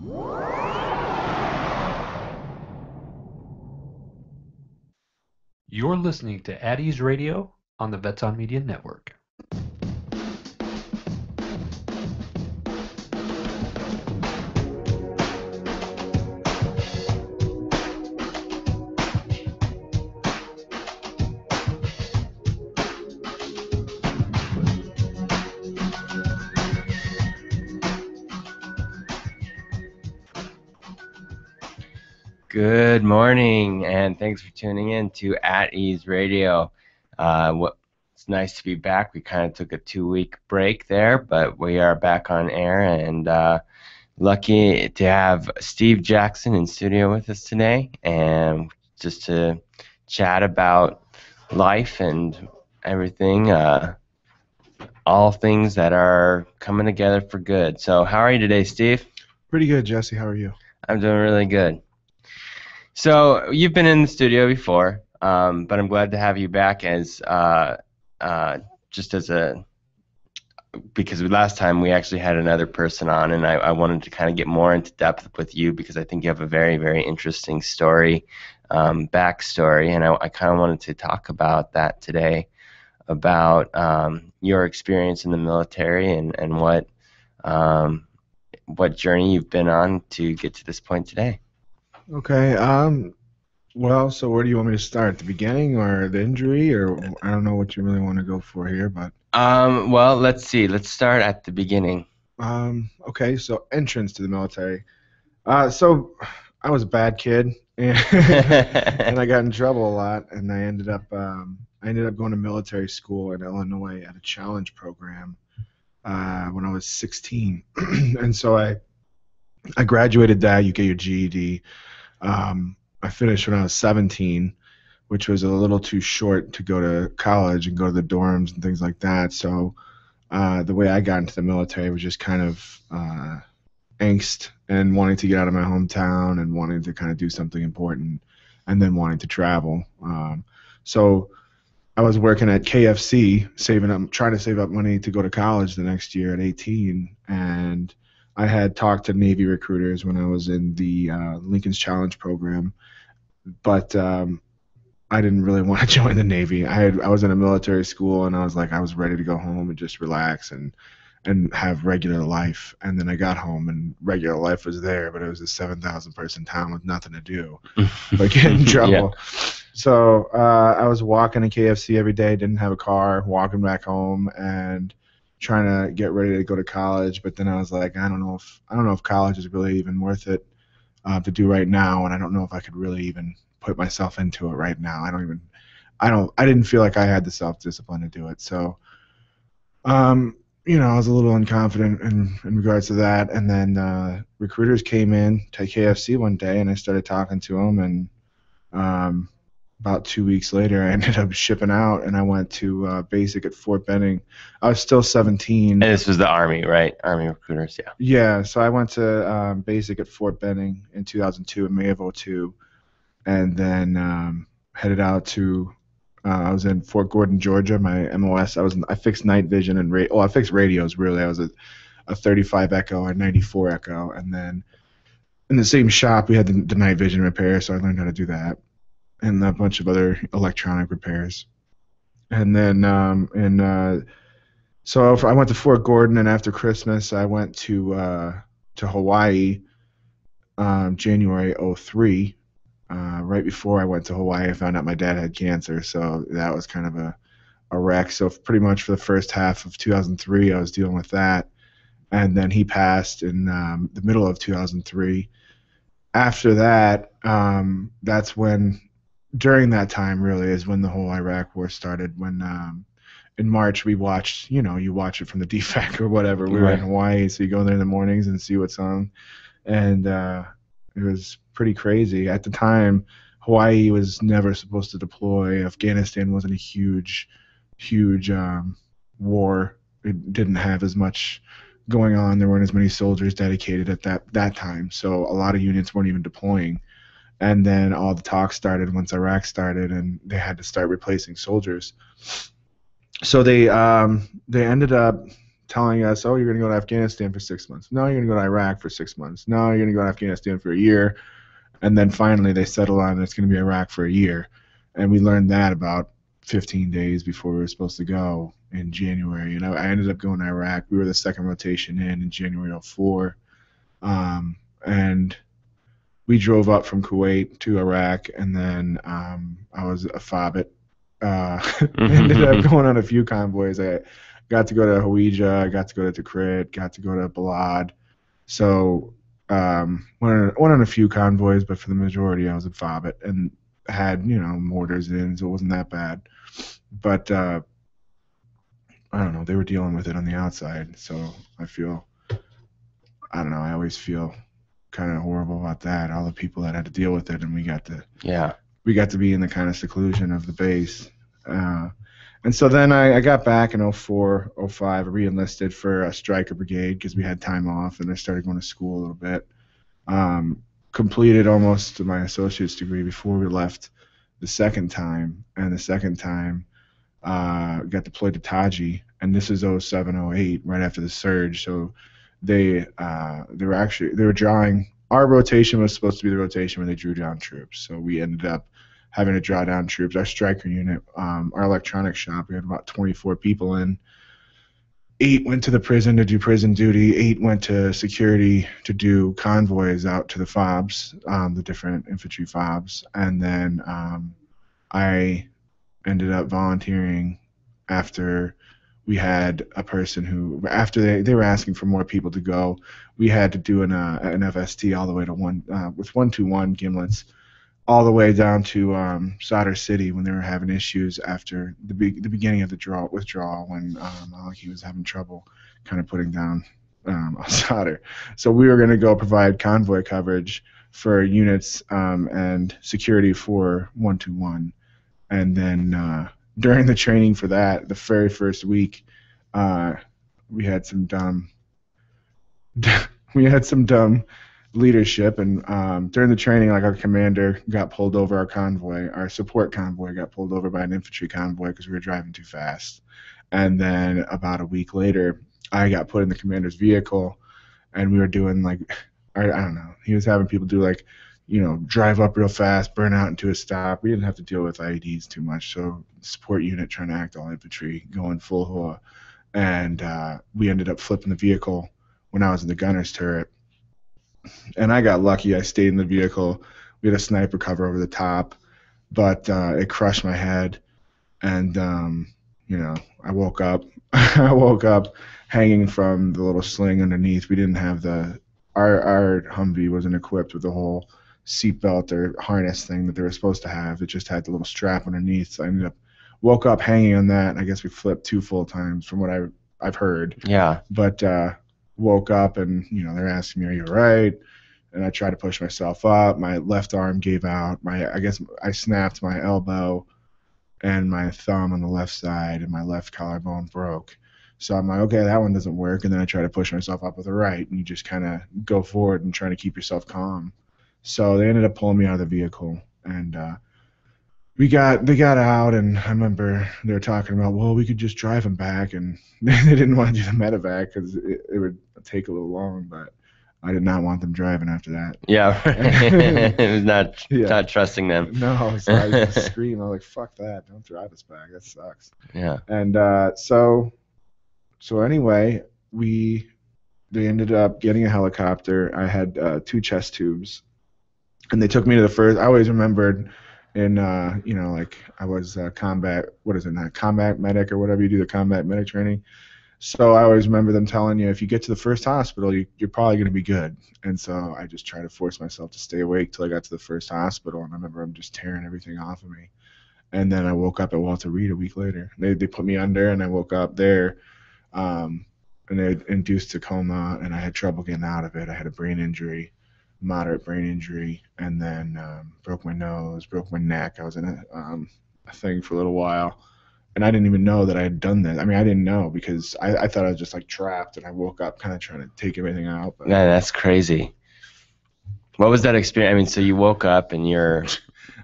You're listening to Addie's Radio on the Vets on Media Network. Good morning, and thanks for tuning in to At Ease Radio. It's nice to be back. We kind of took a 2-week break there, but we are back on air, and lucky to have Steve Jackson in studio with us today, and just to chat about life and everything, all things that are coming together for good. So how are you today, Steve? Pretty good, Jesse. How are you? I'm doing really good. So you've been in the studio before, but I'm glad to have you back as because last time we actually had another person on, and I wanted to kind of get more into depth with you because I think you have a very, very interesting story, backstory, and I kind of wanted to talk about that today, about your experience in the military and what journey you've been on to get to this point today. Okay. Well, so where do you want me to start? The beginning or the injury, or I don't know what you really want to go for here, but. Well, let's see. Let's start at the beginning. Okay. So entrance to the military. So I was a bad kid, and I got in trouble a lot, and I ended up going to military school in Illinois at a challenge program when I was 16, and so I graduated that. You get your GED. I finished when I was 17, which was a little too short to go to college and go to the dorms and things like that. So the way I got into the military was just kind of angst and wanting to get out of my hometown and wanting to kind of do something important and then wanting to travel. So I was working at KFC, trying to save up money to go to college the next year at 18, and I had talked to Navy recruiters when I was in the Lincoln's Challenge program, but I didn't really want to join the Navy. I was in a military school, and I was ready to go home and just relax and have regular life. And then I got home, and regular life was there, but it was a 7,000-person town with nothing to do but get in trouble. Yeah. So I was walking to KFC every day, didn't have a car, walking back home, and trying to get ready to go to college, but then I was like, I don't know if college is really even worth it to do right now, and I don't know if I could really even put myself into it right now. I didn't feel like I had the self-discipline to do it. So, I was a little unconfident in regards to that, and then recruiters came in to KFC one day, and I started talking to them, and about 2 weeks later, I ended up shipping out, and I went to basic at Fort Benning. I was still 17. And this was the Army, right? Army recruiters, yeah. Yeah, so I went to basic at Fort Benning in 2002, in May of 2002, and then headed out to, I was in Fort Gordon, Georgia, my MOS. I fixed night vision and I fixed radios, really. I was a 35 Echo and 94 Echo, and then in the same shop, we had the night vision repair, so I learned how to do that, and a bunch of other electronic repairs. And then so I went to Fort Gordon, and after Christmas I went to Hawaii January 2003. Right before I went to Hawaii, I found out my dad had cancer, so that was kind of a wreck. So pretty much for the first half of 2003 I was dealing with that, and then he passed in the middle of 2003. After that, that's when, during that time really, is when the whole Iraq war started. When in March we watched, you watch it from the DFAC or whatever. We were in Hawaii, so you go there in the mornings and see what's on. And it was pretty crazy. At the time, Hawaii was never supposed to deploy. Afghanistan wasn't a huge war. It didn't have as much going on. There weren't as many soldiers dedicated at that time. So a lot of units weren't even deploying. And then all the talk started once Iraq started, and they had to start replacing soldiers. So they ended up telling us, oh, you're going to go to Afghanistan for 6 months. No, you're going to go to Iraq for 6 months. No, you're going to go to Afghanistan for a year. And then finally they settled on it's going to be Iraq for a year. And we learned that about 15 days before we were supposed to go in January. And I ended up going to Iraq. We were the second rotation in January of 04. And we drove up from Kuwait to Iraq, and then I was a FOB. Ended up going on a few convoys. I got to go to Hawija, got to go to Tikrit, got to go to Balad. So went on a few convoys, but for the majority I was a FOB and had, mortars in, so it wasn't that bad. But I don't know, they were dealing with it on the outside, so I always feel kind of horrible about that. All the people that had to deal with it, and we got to be in the kind of seclusion of the base. And so then I got back in 04, 05, re-enlisted for a striker brigade because we had time off, and I started going to school a little bit. Completed almost my associate's degree before we left the second time, and the second time got deployed to Taji, and this is 07, 08, right after the surge. So they were drawing. Our rotation was supposed to be the rotation where they drew down troops. So we ended up having to draw down troops. Our striker unit, our electronics shop, we had about 24 people in. 8 went to the prison to do prison duty. 8 went to security to do convoys out to the FOBs, the different infantry FOBs. And then I ended up volunteering after we had a person who, after they were asking for more people to go, we had to do an FST all the way to with 121 Gimlets, all the way down to Sadr City when they were having issues after the beginning of the withdrawal when Maliki was having trouble kind of putting down Sadr. So we were going to go provide convoy coverage for units and security for 121. And then during the training for that, the very first week, we had some dumb leadership, and during the training, like, our commander got pulled over, our support convoy got pulled over by an infantry convoy because we were driving too fast. And then about a week later, I got put in the commander's vehicle, and we were doing I don't know, he was having people do drive up real fast, burn out into a stop. We didn't have to deal with IEDs too much, so support unit trying to act all infantry, going full HOA. And we ended up flipping the vehicle when I was in the gunner's turret. And I got lucky. I stayed in the vehicle. We had a sniper cover over the top, but it crushed my head. And, I woke up. I woke up hanging from the little sling underneath. We didn't have our Humvee wasn't equipped with the whole seatbelt or harness thing that they were supposed to have. It just had the little strap underneath. So I woke up hanging on that. I guess we flipped 2 full times from what I've heard. Yeah. But woke up and they're asking me, "Are you all right?" And I tried to push myself up. My left arm gave out. I guess I snapped my elbow and my thumb on the left side, and my left collarbone broke. So I'm like, okay, that one doesn't work. And then I try to push myself up with the right, and you just kind of go forward and try to keep yourself calm. So they ended up pulling me out of the vehicle, and they got out, and I remember they were talking about, well, we could just drive them back, and they didn't want to do the medevac because it would take a little long, but I did not want them driving after that. Yeah, it was not trusting them. No, so I just screamed. I was like, fuck that, don't drive us back, that sucks. Yeah. And so anyway, they ended up getting a helicopter. I had 2 chest tubes, and they took me to the first. I always remembered in I was combat medic or whatever you do, the combat medic training. So I always remember them telling you, if you get to the first hospital, you're probably going to be good. And so I just tried to force myself to stay awake till I got to the first hospital, and I remember them just tearing everything off of me. And then I woke up at Walter Reed a week later. They put me under, and I woke up there, and they induced a coma, and I had trouble getting out of it. I had a brain injury, moderate brain injury, and then broke my nose, broke my neck. I was in a thing for a little while, and I didn't even know that I had done that. I mean, I didn't know because I thought I was just trapped, and I woke up kind of trying to take everything out. But Man, that's crazy. What was that experience? I mean, so you woke up and you're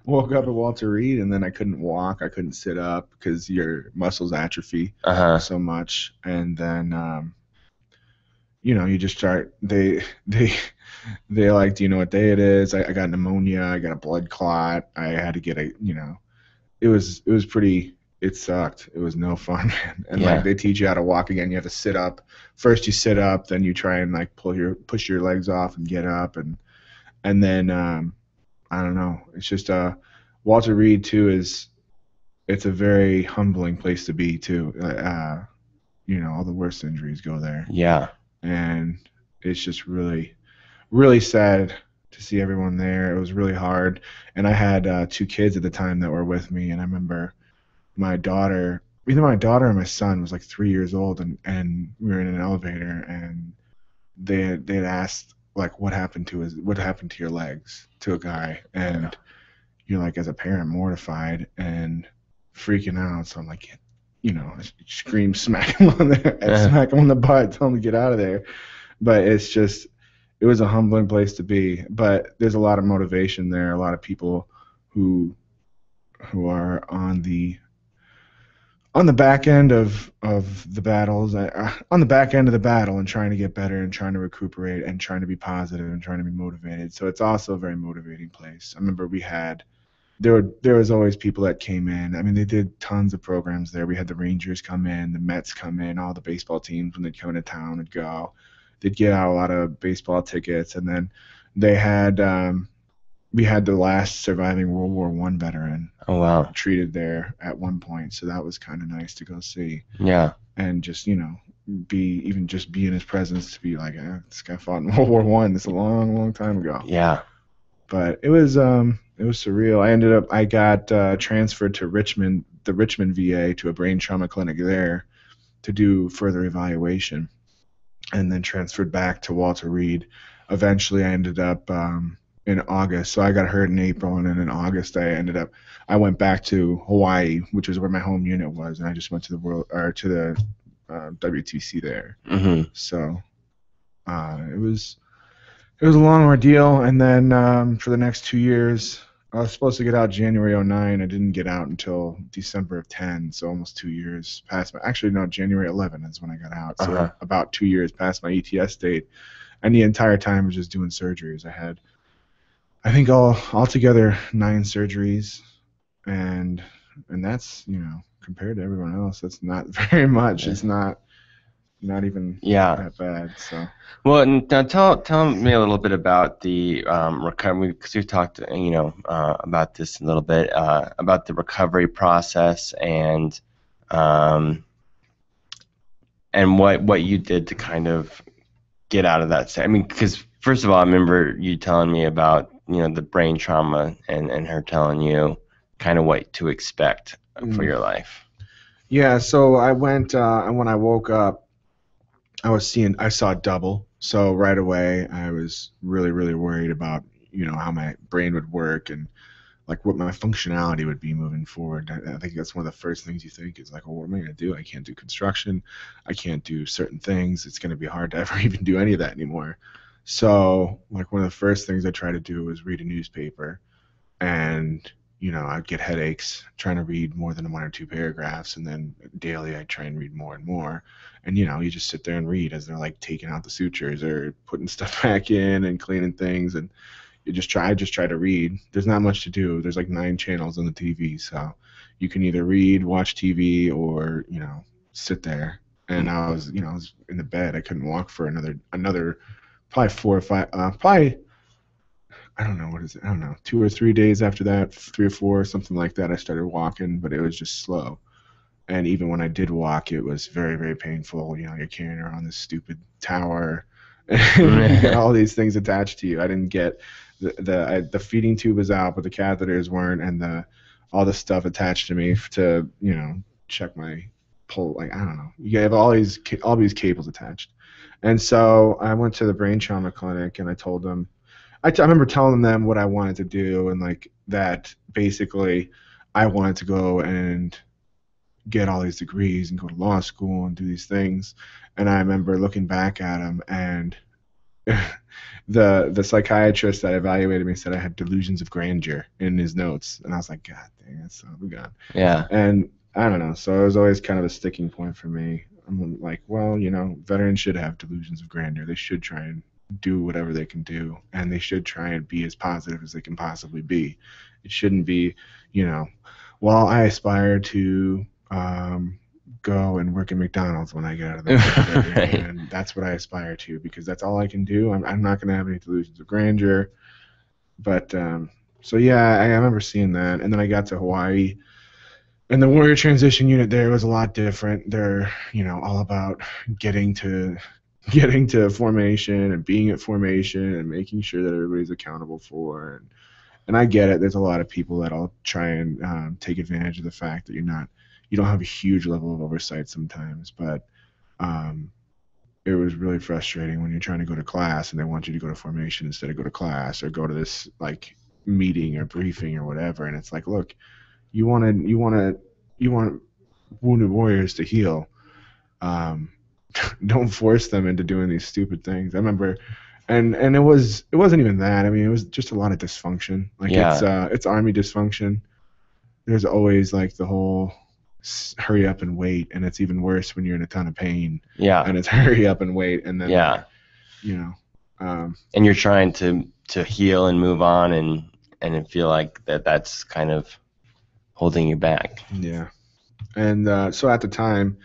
woke up at Walter Reed, and then I couldn't walk. I couldn't sit up because your muscles atrophy Uh-huh. so much. And then, you just start. They like, do you know what day it is? I got pneumonia. I got a blood clot. I had to get it was pretty. It sucked. It was no fun, man. And Yeah. like they teach you how to walk again. You have to sit up. First you sit up, then you try and like push your legs off and get up, and then I don't know. It's just Walter Reed too it's a very humbling place to be too. All the worst injuries go there, Yeah. and it's just really really sad to see everyone there. It was really hard, and I had 2 kids at the time that were with me, and I remember my daughter, either my daughter or my son was like 3 years old, and we were in an elevator, and they'd asked like what happened to your legs to a guy, and you're like as a parent mortified and freaking out. So I'm like, I scream, smack him on smack him on the butt, tell him to get out of there. But it was a humbling place to be. But there's a lot of motivation there, a lot of people who are on the back end of the battles, on the back end of the battle, and trying to get better and trying to recuperate and trying to be positive and trying to be motivated. So it's also a very motivating place. I remember there was always people that came in. I mean, they did tons of programs there. We had the Rangers come in, the Mets come in, all the baseball teams when they'd come into town would go. They'd get out a lot of baseball tickets, and then they had we had the last surviving World War I veteran Oh, wow. treated there at one point, so that was kind of nice to go see Yeah. and just be in his presence, to be like, this guy fought in World War One. That's a long, long time ago. Yeah. But it was surreal. I got transferred to Richmond, the Richmond VA, to a brain trauma clinic there to do further evaluation, and then transferred back to Walter Reed. Eventually, I ended up in August. So I got hurt in April, and then in August I went back to Hawaii, which was where my home unit was, and I just went to the WTC there. Mm-hmm. So it was a long ordeal, and then for the next 2 years, I was supposed to get out January 09. I didn't get out until December of 10, so almost 2 years past actually, no, January 11 is when I got out. So Uh-huh. about 2 years past my ETS date, and the entire time I was just doing surgeries. I think altogether 9 surgeries, and that's, compared to everyone else, that's not very much. Yeah. It's not even Yeah. that bad. So Well, now tell me a little bit about the recovery, because we've talked, about this a little bit, about the recovery process and what you did to kind of get out of that. I mean, because first of all, I remember you telling me about the brain trauma and her telling you kind of what to expect for your life. yeah, so I went and when I woke up, I saw double. So right away, I was really, really worried about, how my brain would work and like what my functionality would be moving forward. I think that's one of the first things you think is like, well, what am I going to do? I can't do construction. I can't do certain things. It's going to be hard to ever even do any of that anymore. So like one of the first things I tried to do was read a newspaper, and I'd get headaches trying to read more than 1 or 2 paragraphs, and then daily I'd try and read more and more. And you just sit there and read as they're like taking out the sutures or putting stuff back in and cleaning things, and I just try to read. There's not much to do. There's like 9 channels on the TV, so you can either read, watch TV, or sit there. And I was in the bed. I couldn't walk for another probably 4 or 5 probably, I don't know, what is it? I don't know, 2 or 3 days after that, 3 or 4, something like that. I started walking, but it was just slow. And even when I did walk, it was very, very painful. You're carrying around this stupid tower, and you get all these things attached to you. I didn't get the feeding tube was out, but the catheters weren't, and all the stuff attached to me to check my pull. Like, I don't know. You have all these cables attached, and so I went to the brain trauma clinic, and I told them. I remember telling them what I wanted to do, and like that basically I wanted to go and get all these degrees and go to law school and do these things. And I remember looking back at them, and the psychiatrist that evaluated me said I had delusions of grandeur in his notes, and I was like, God dang, that's son of a gun. Yeah. And I don't know, so it was always kind of a sticking point for me. I'm like, well, veterans should have delusions of grandeur. They should try and do whatever they can do, and they should try and be as positive as they can possibly be. It shouldn't be, you know, well, I aspire to go and work at McDonald's when I get out of the military, Right. and that's what I aspire to because that's all I can do. I'm not going to have any delusions of grandeur. But so yeah, I remember seeing that, and then I got to Hawaii, and the warrior transition unit there was a lot different. They're all about getting to formation and being at formation and making sure that everybody's accountable for. And I get it. There's a lot of people that'll try and take advantage of the fact that you don't have a huge level of oversight sometimes. But it was really frustrating when you're trying to go to class and they want you to go to formation instead of go to class or go to this like meeting or briefing or whatever. And it's like, look, you want wounded warriors to heal. Don't force them into doing these stupid things. I remember, and it wasn't even that. I mean, it was just a lot of dysfunction. Like it's army dysfunction. There's always like the whole hurry up and wait, and it's even worse when you're in a ton of pain. Yeah. And it's hurry up and wait, and then and you're trying to heal and move on, and I feel like that's kind of holding you back. Yeah. And so at the time,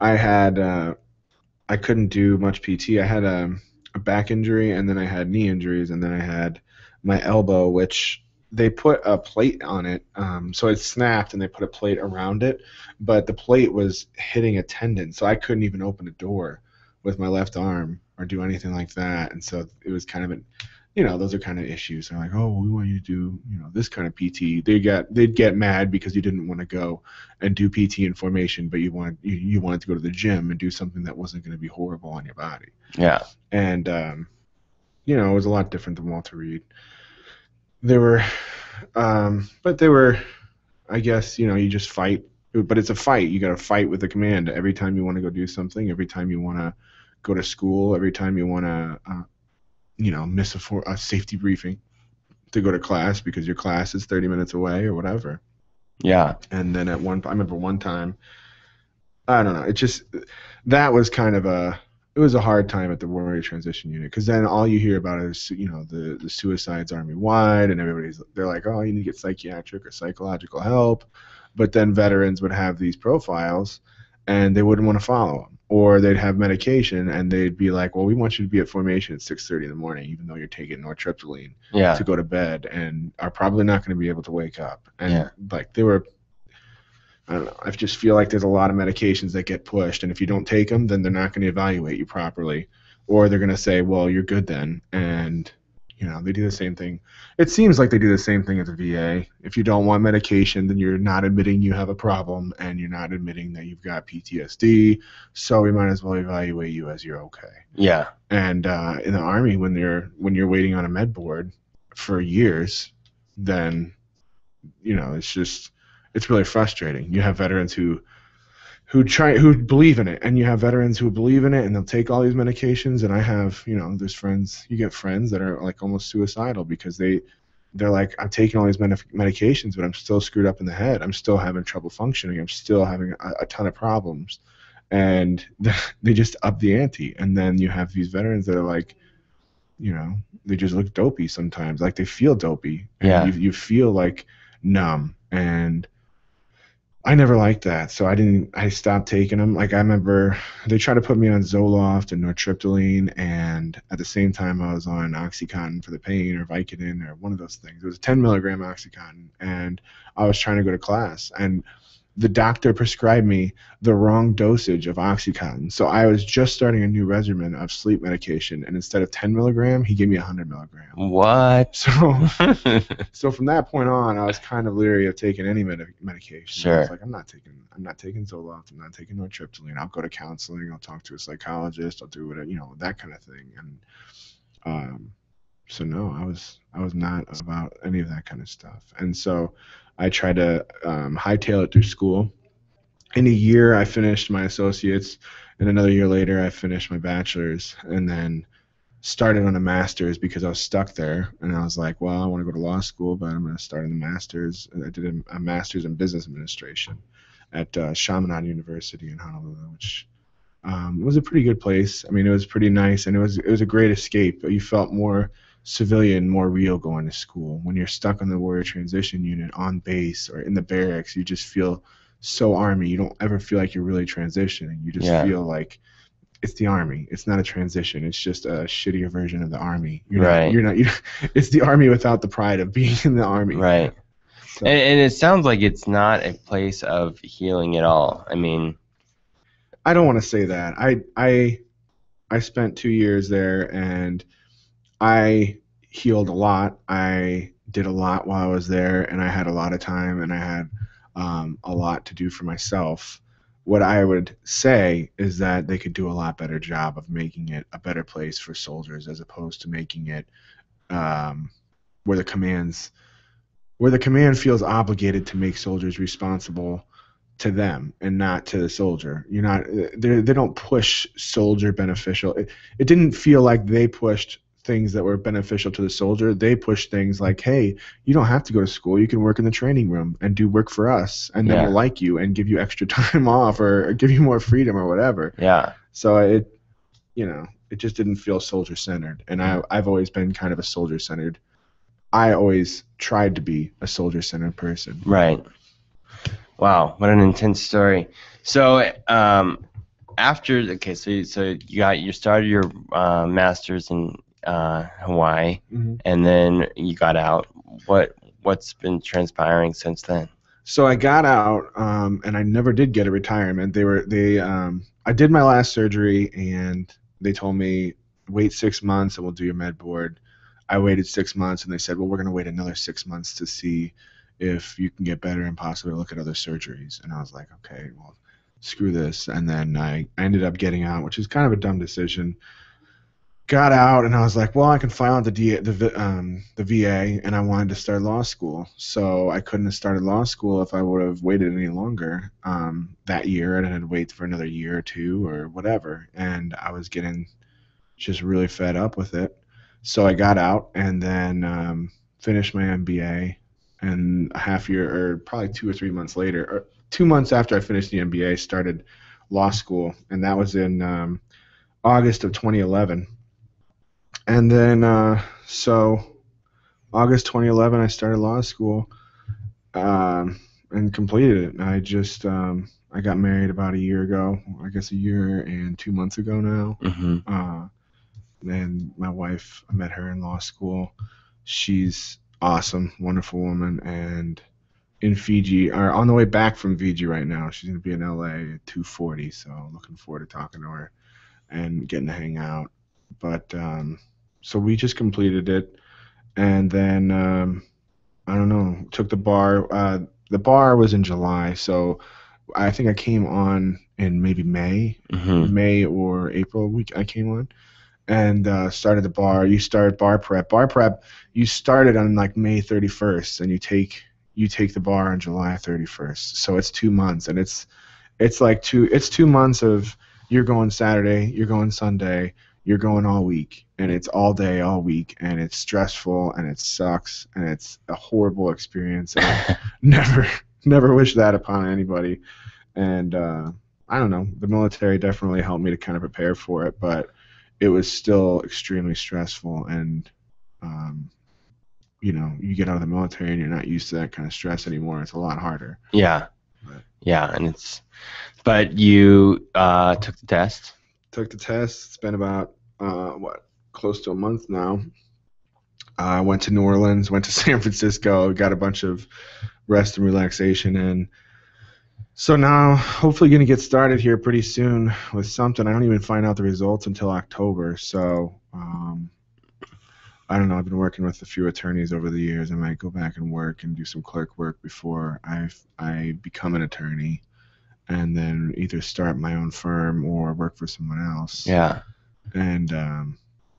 I couldn't do much PT. I had a back injury, and then I had knee injuries, and then I had my elbow, which they put a plate on it. So it snapped, and they put a plate around it, but the plate was hitting a tendon, so I couldn't even open a door with my left arm or do anything like that. And so it was kind of those are kind of issues. They're like, oh, we want you to do, this kind of PT. They'd get mad because you didn't want to go and do PT in formation, but you wanted to go to the gym and do something that wasn't going to be horrible on your body. Yeah. And it was a lot different than Walter Reed. They were, but they were, I guess, you just fight. But it's a fight. You got to fight with the command every time you want to go do something. Every time you want to go to school. Every time you want to. Miss a safety briefing to go to class because your class is 30 minutes away or whatever. Yeah. And then I remember one time, I don't know, that was kind of it was a hard time at the warrior transition unit because then all you hear about is, the suicides army-wide, and they're like, oh, you need to get psychiatric or psychological help. But then veterans would have these profiles and they wouldn't want to follow them. Or they'd have medication, and they'd be like, well, we want you to be at formation at 6:30 in the morning, even though you're taking nortriptyline to go to bed and are probably not going to be able to wake up. And they were, I don't know, I just feel like there's a lot of medications that get pushed, and if you don't take them, then they're not going to evaluate you properly. Or they're going to say, well, you're good then. And, they do the same thing. It seems like they do the same thing at the VA. If you don't want medication, then you're not admitting you have a problem, and you're not admitting that you've got PTSD, so we might as well evaluate you as you're okay. Yeah. And in the Army, when you're waiting on a med board for years, then, it's really frustrating. You have veterans who believe in it, and you have veterans who believe in it, and they'll take all these medications. And I have, you get friends that are like almost suicidal because they're like, I'm taking all these medications, but I'm still screwed up in the head. I'm still having trouble functioning. I'm still having a ton of problems, and they just up the ante. And then you have these veterans that are like, they just look dopey sometimes, like they feel dopey. And you feel like numb. And I never liked that, so I stopped taking them. Like, I remember they tried to put me on Zoloft and nortriptyline, and at the same time I was on OxyContin for the pain, or Vicodin, or one of those things. It was a 10 milligram OxyContin, and I was trying to go to class, and the doctor prescribed me the wrong dosage of OxyContin. So I was just starting a new regimen of sleep medication, and instead of 10 milligram, he gave me 100 milligram. What? So from that point on, I was kind of leery of taking any medication. Sure. I was like, I'm not taking Zoloft. I'm not taking nortriptyline. I'll go to counseling. I'll talk to a psychologist. I'll do whatever, that kind of thing. And so no, I was not about any of that kind of stuff. And so I tried to hightail it through school. In a year, I finished my associates, and another year later, I finished my bachelor's. And then started on a master's because I was stuck there, and I was like, well, I want to go to law school, but I'm going to start on the master's. I did a master's in business administration at Chaminade University in Honolulu, which was a pretty good place. I mean, it was pretty nice, and it was a great escape. You felt more civilian, more real going to school. When you're stuck on the warrior transition unit on base or in the barracks, you just feel so Army. You don't ever feel like you're really transitioning. You just feel like it's the Army. It's not a transition. It's just a shittier version of the Army. You're not. It's the Army without the pride of being in the Army. Right. So. And it sounds like it's not a place of healing at all. I mean, I don't want to say that. I spent 2 years there, and I healed a lot. I did a lot while I was there, and I had a lot of time, and I had a lot to do for myself. What I would say is that they could do a lot better job of making it a better place for soldiers, as opposed to making it where the command feels obligated to make soldiers responsible to them and not to the soldier. They don't push soldier beneficial. It didn't feel like they pushed things that were beneficial to the soldier. They pushed things like, hey, you don't have to go to school. You can work in the training room and do work for us, and then we'll like you and give you extra time off or give you more freedom or whatever. Yeah. So it just didn't feel soldier centered. And I've always been kind of a soldier centered. I always tried to be a soldier centered person. Right. Wow, what an intense story. So so you started your master's in Hawaii, and then you got out. What's been transpiring since then? So I got out, and I never did get a retirement. I did my last surgery, and they told me wait 6 months and we'll do your med board. I waited 6 months, and they said, well, we're going to wait another 6 months to see if you can get better and possibly look at other surgeries. And I was like, okay, well, screw this. And then I ended up getting out, which is kind of a dumb decision. Got out, and I was like, well, I can file at the VA, and I wanted to start law school. So I couldn't have started law school if I would have waited any longer that year, and I had to wait for another year or two or whatever. And I was getting just really fed up with it. So I got out, and then finished my MBA. And a half year, or probably 2 or 3 months later, or 2 months after I finished the MBA, started law school, and that was in August of 2011. And then, so August 2011, I started law school and completed it. I just I got married about a year ago, I guess a year and 2 months ago now. And my wife, I met her in law school. She's awesome, wonderful woman, and in Fiji, or on the way back from Fiji right now. She's going to be in LA at 2:40, so looking forward to talking to her and getting to hang out. But so we just completed it, and then I don't know, took the bar. The bar was in July, so I think I came on in maybe May or April week I came on. And started the bar. You started bar prep. Bar prep, you started on like May 31st, and you take the bar on July 31st. So it's 2 months, and it's 2 months of you're going Saturday, you're going Sunday, you're going all week, and it's all day, all week, and it's stressful, and it sucks, and it's a horrible experience. And I never wish that upon anybody. And I don't know, the military definitely helped me to kind of prepare for it, but it was still extremely stressful, and you get out of the military and you're not used to that kind of stress anymore. It's a lot harder. Yeah, but you took the test. Took the test. It's been about close to a month now. I went to New Orleans, went to San Francisco, got a bunch of rest and relaxation in. So now, hopefully going to get started here pretty soon with something. I don't even find out the results until October. So, I don't know. I've been working with a few attorneys over the years. I might go back and work and do some clerk work before I become an attorney, and then either start my own firm or work for someone else. Yeah. And,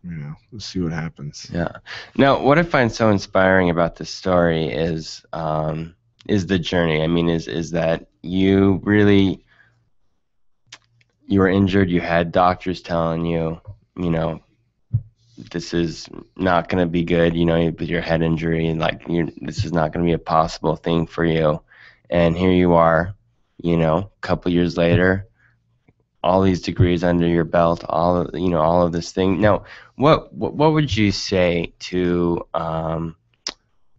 we'll see what happens. Yeah. Now, what I find so inspiring about this story is the journey. I mean, is that you were injured, you had doctors telling you, this is not going to be good, you know, with your head injury, and like this is not going to be a possible thing for you. And here you are, you know, a couple years later, all these degrees under your belt, all of, you know, all of this thing. Now, what would you say to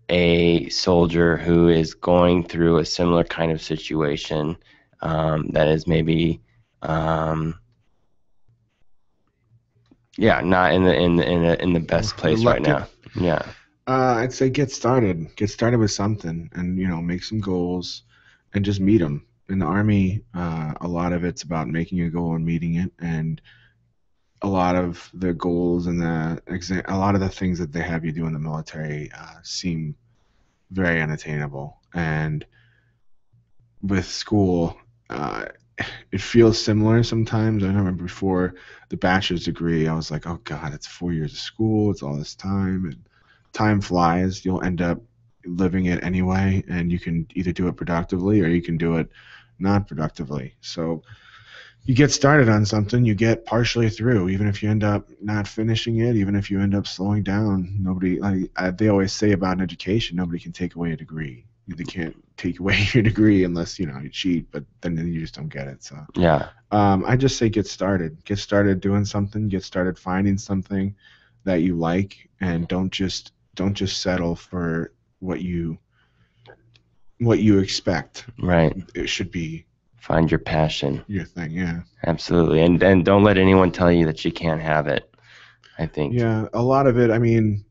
a soldier who is going through a similar kind of situation, that is maybe not in the best place right now? Yeah. I'd say get started. Get started with something, and make some goals, and just meet them. In the Army, a lot of it's about making a goal and meeting it, and a lot of the goals and a lot of the things that they have you do in the military seem very unattainable. And with school, it feels similar sometimes. I remember before the bachelor's degree, I was like, oh God, it's 4 years of school, it's all this time, and time flies. You'll end up living it anyway, and you can either do it productively or you can do it not productively. So you get started on something, you get partially through, even if you end up not finishing it, even if you end up slowing down. Nobody, they always say about an education, nobody can take away a degree. They can't take away your degree unless you cheat, but then you just don't get it. So Yeah. I just say get started doing something, get started finding something that you like, and don't just settle for what you expect. Right. It should be Find your passion. your thing. Yeah. Absolutely. And don't let anyone tell you that you can't have it, I think. Yeah, a lot of it, I mean,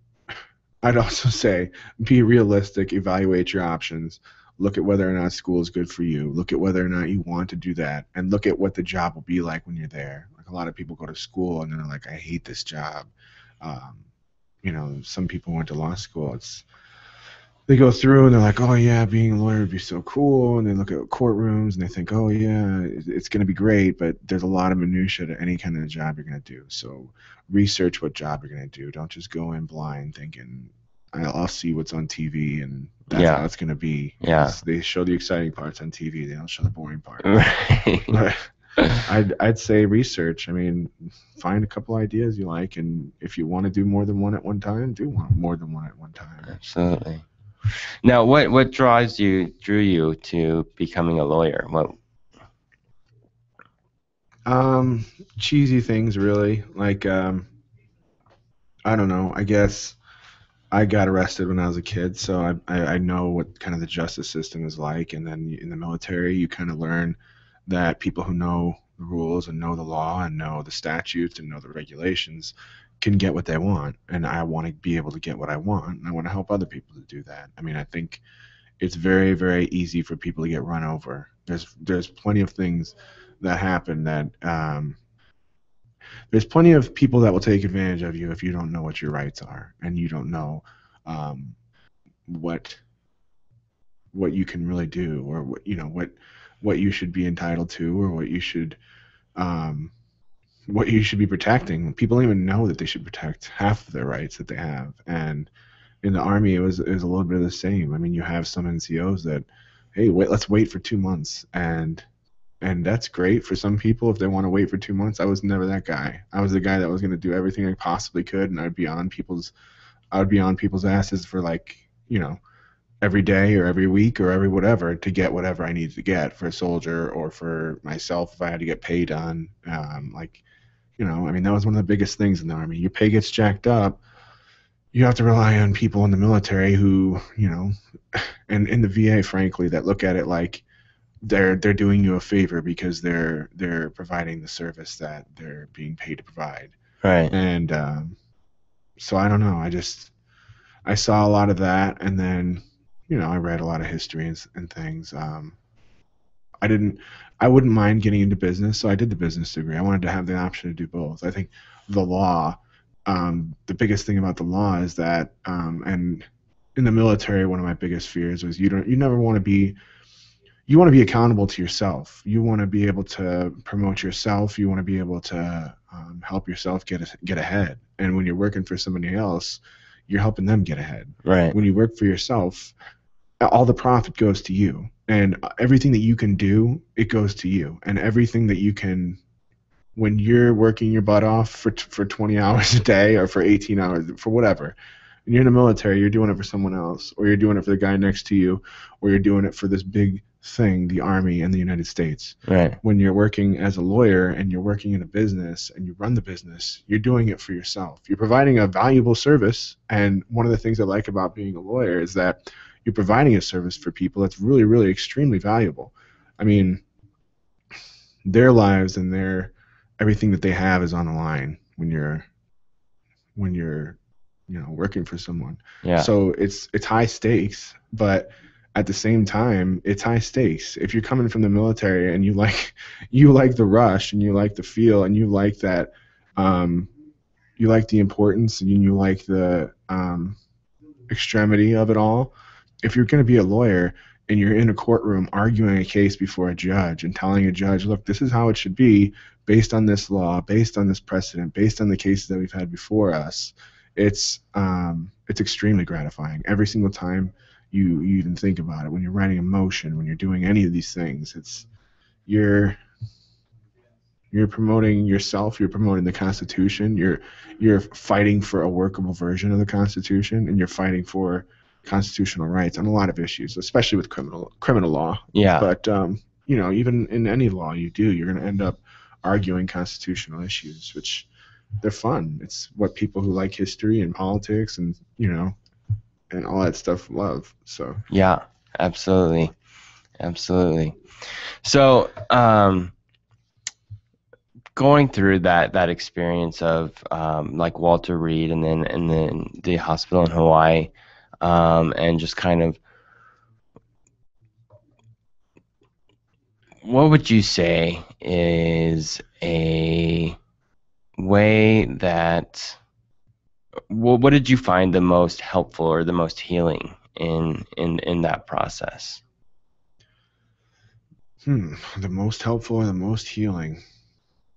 I'd also say be realistic, evaluate your options, look at whether or not school is good for you, look at whether or not you want to do that, and look at what the job will be like when you're there. Like, a lot of people go to school and they're like, I hate this job. Some people went to law school. They go through and they're like, oh yeah, being a lawyer would be so cool, and they look at courtrooms and they think, oh yeah, it's going to be great, but there's a lot of minutia to any kind of job you're going to do. So research what job you're going to do. Don't just go in blind thinking I'll see what's on TV and that's how it's going to be. Yeah. They show the exciting parts on TV, they don't show the boring parts. Right. I'd say research. I mean, find a couple ideas you like, and if you want to do more than one at one time, do more than one at one time. Absolutely. Now, what drew you to becoming a lawyer? What? Cheesy things, really. Like, I don't know. I guess I got arrested when I was a kid, so I know what kind of the justice system is like. And then in the military, you kind of learn that people who know the rules and know the law and know the statutes and know the regulations can get what they want, and I want to be able to get what I want, and I want to help other people to do that. I mean, I think it's very, very easy for people to get run over. There's plenty of things that happen that there's plenty of people that will take advantage of you if you don't know what your rights are and you don't know what you can really do, or what you should be entitled to, or what you should be protecting. People don't even know that they should protect half of their rights that they have. And in the Army, it was a little bit of the same. I mean, you have some NCOs that, hey, let's wait for 2 months, and that's great for some people if they want to wait for 2 months. I was never that guy. I was the guy that was going to do everything I possibly could, and I would be on people's asses for every day or every week or every whatever to get whatever I needed to get for a soldier or for myself if I had to get paid on. I mean, that was one of the biggest things in the Army. Your pay gets jacked up. You have to rely on people in the military who, and in the VA, frankly, that look at it like they're doing you a favor because they're providing the service that they're being paid to provide. Right. And so I don't know. I saw a lot of that, and then I read a lot of history and things. I wouldn't mind getting into business, so I did the business degree. I wanted to have the option to do both. I think the law, the biggest thing about the law is that, and in the military, one of my biggest fears was you never want to be. You want to be accountable to yourself. You want to be able to promote yourself. You want to be able to help yourself get ahead. And when you're working for somebody else, you're helping them get ahead. Right. When you work for yourself, all the profit goes to you, and everything that you can do, it goes to you, and everything that you can when you're working your butt off for 20 hours a day or for 18 hours, for whatever. When you're in the military, you're doing it for someone else, or you're doing it for the guy next to you, or you're doing it for this big thing, the Army and the United States. Right. When you're working as a lawyer and you're working in a business and you run the business, you're doing it for yourself. You're providing a valuable service. And one of the things I like about being a lawyer is that you're providing a service for people that's really, really extremely valuable. I mean, their lives and their everything that they have is on the line when you're working for someone. Yeah. So it's high stakes, but at the same time it's high stakes. If you're coming from the military and you like the rush and you like the feel and you like that, you like the importance and you like the extremity of it all. If you're going to be a lawyer and you're in a courtroom arguing a case before a judge and telling a judge, look, this is how it should be based on this law, based on this precedent, based on the cases that we've had before us, it's extremely gratifying every single time you even think about it. When you're writing a motion, when you're doing any of these things, it's you're promoting yourself, you're promoting the Constitution, you're fighting for a workable version of the Constitution, and you're fighting for constitutional rights on a lot of issues, especially with criminal law. Yeah. But even in any law you're going to end up arguing constitutional issues, which they're fun. It's what people who like history and politics and and all that stuff love. So Yeah, absolutely. So, going through that experience of like Walter Reed and then the hospital in Hawaii, and just kind of, what would you say is a way that, what did you find the most helpful or the most healing in that process? The most helpful or the most healing?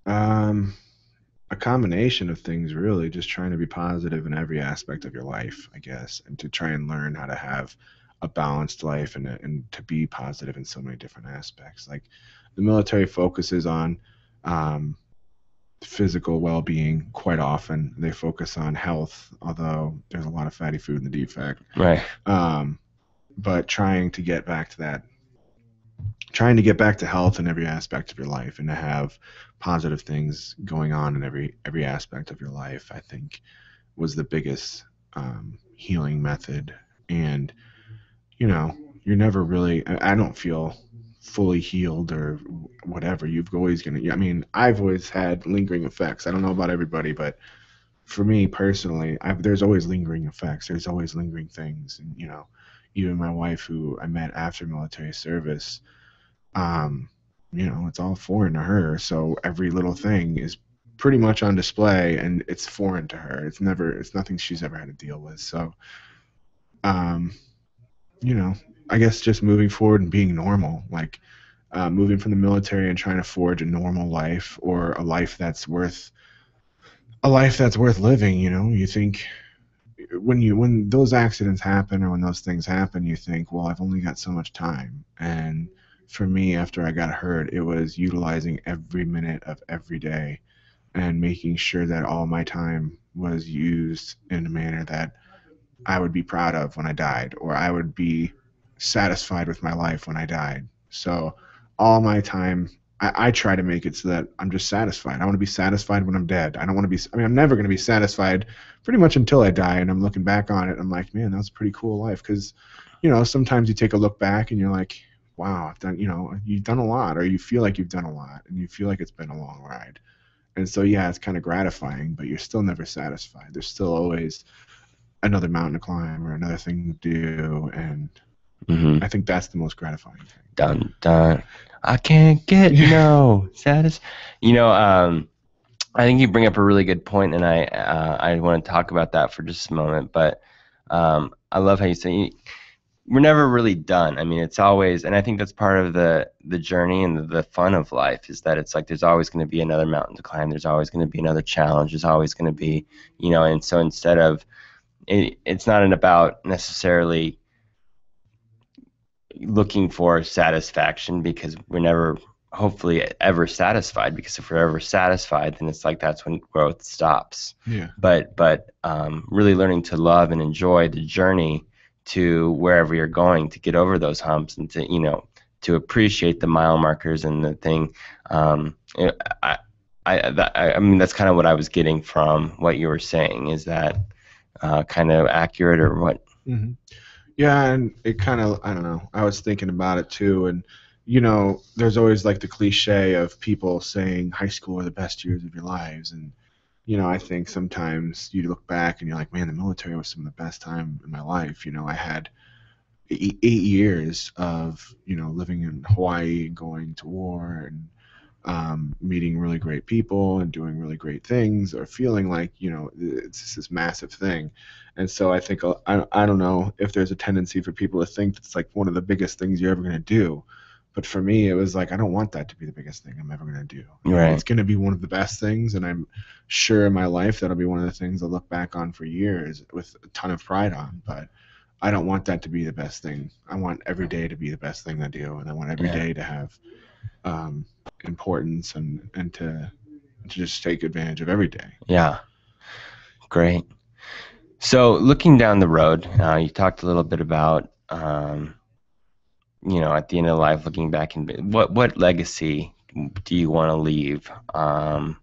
A combination of things, really. Just trying to be positive in every aspect of your life, I guess, and to try and learn how to have a balanced life and to be positive in so many different aspects. Like the military focuses on physical well-being quite often. They focus on health, although there's a lot of fatty food in the DFAC. Right. But trying to get back to health in every aspect of your life and to have positive things going on in every aspect of your life, I think, was the biggest healing method. And you're never really, I don't feel fully healed or whatever. I've always had lingering effects. I don't know about everybody, but for me personally, there's always lingering effects. There's always lingering things. And even my wife, who I met after military service, it's all foreign to her. So every little thing is pretty much on display, and it's foreign to her. It's nothing she's ever had to deal with. So, I guess just moving forward and being normal, like moving from the military and trying to forge a normal life, or a life that's worth living. You think when those accidents happen or when those things happen, you think, well, I've only got so much time. And for me, after I got hurt, it was utilizing every minute of every day and making sure that all my time was used in a manner that I would be proud of when I died, or I would be satisfied with my life when I died. So all my time, I try to make it so that I'm just satisfied. I want to be satisfied when I'm dead. I don't want to be, I'm never going to be satisfied pretty much until I die. And I'm looking back on it, and I'm like, man, that was a pretty cool life. Because, sometimes you take a look back and you're like, wow, you've done a lot, or you feel like you've done a lot, and you feel like it's been a long ride. And so, yeah, it's kind of gratifying, but you're still never satisfied. There's still always another mountain to climb or another thing to do, and I think that's the most gratifying thing. Dun dun. I can't get no satis. I think you bring up a really good point, and I want to talk about that for just a moment. But I love how you say we're never really done. I mean, it's always, and I think that's part of the journey and the fun of life, is that it's like there's always going to be another mountain to climb. There's always going to be another challenge. There's always going to be, and so instead of, it's not about necessarily looking for satisfaction, because we're never hopefully ever satisfied, because if we're ever satisfied, then it's like that's when growth stops. Yeah. But really learning to love and enjoy the journey to wherever you're going, to get over those humps, and to, you know, to appreciate the mile markers and the thing. I mean, that's kind of what I was getting from what you were saying. Is that kind of accurate, or what? Hmm. Yeah, and it kind of, I don't know, I was thinking about it too, and you know, there's always like the cliche of people saying high school are the best years of your lives, and you know, I think sometimes you look back and you're like, man, the military was some of the best time in my life. You know, I had 8 years of, you know, living in Hawaii and going to war, and meeting really great people and doing really great things, or feeling like, you know, it's just this massive thing. And so I think, I don't know if there's a tendency for people to think it's like one of the biggest things you're ever going to do. But for me, it was like, I don't want that to be the biggest thing I'm ever going to do. I mean, Right. it's going to be one of the best things, and I'm sure in my life that'll be one of the things I'll look back on for years with a ton of pride on. But I don't want that to be the best thing. I want every day to be the best thing I do, and I want every Yeah. day to have um, importance, and to just take advantage of every day. Yeah. Great. So looking down the road, you talked a little bit about, you know, at the end of life, looking back, and what legacy do you want to leave on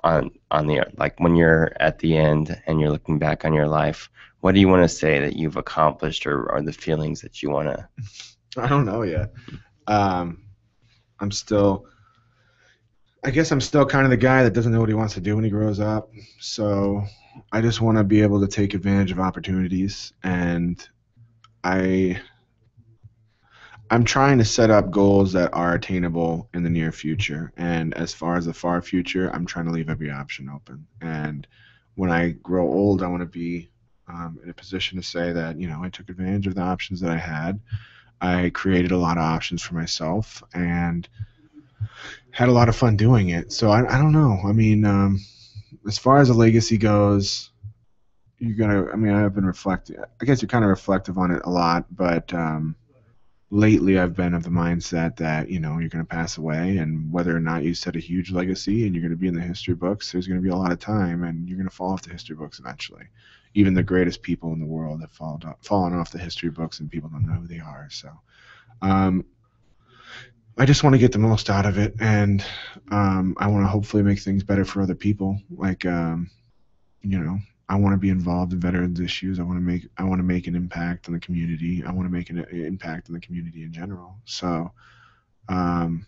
the, like, when you're at the end and you're looking back on your life? What do you want to say that you've accomplished, or the feelings that you want to? I don't know yet. I'm still, I guess I'm still kind of the guy that doesn't know what he wants to do when he grows up. So I just want to be able to take advantage of opportunities, and I'm trying to set up goals that are attainable in the near future. And as far as the far future, I'm trying to leave every option open. And when I grow old, I want to be in a position to say that, you know, I took advantage of the options that I had. I created a lot of options for myself and had a lot of fun doing it. So I don't know. I mean, as far as a legacy goes, you gotta. I mean, I've been reflecting. I guess you're kind of reflective on it a lot, but lately I've been of the mindset that, you know, you're going to pass away, and whether or not you set a huge legacy and you're going to be in the history books, there's going to be a lot of time, and you're going to fall off the history books eventually. Even the greatest people in the world have fallen off the history books, and people don't know who they are. So um, I just want to get the most out of it, and I want to hopefully make things better for other people. Like, you know, I want to be involved in veterans issues. I want to make an impact on the community. I want to make an impact on the community in general. So um,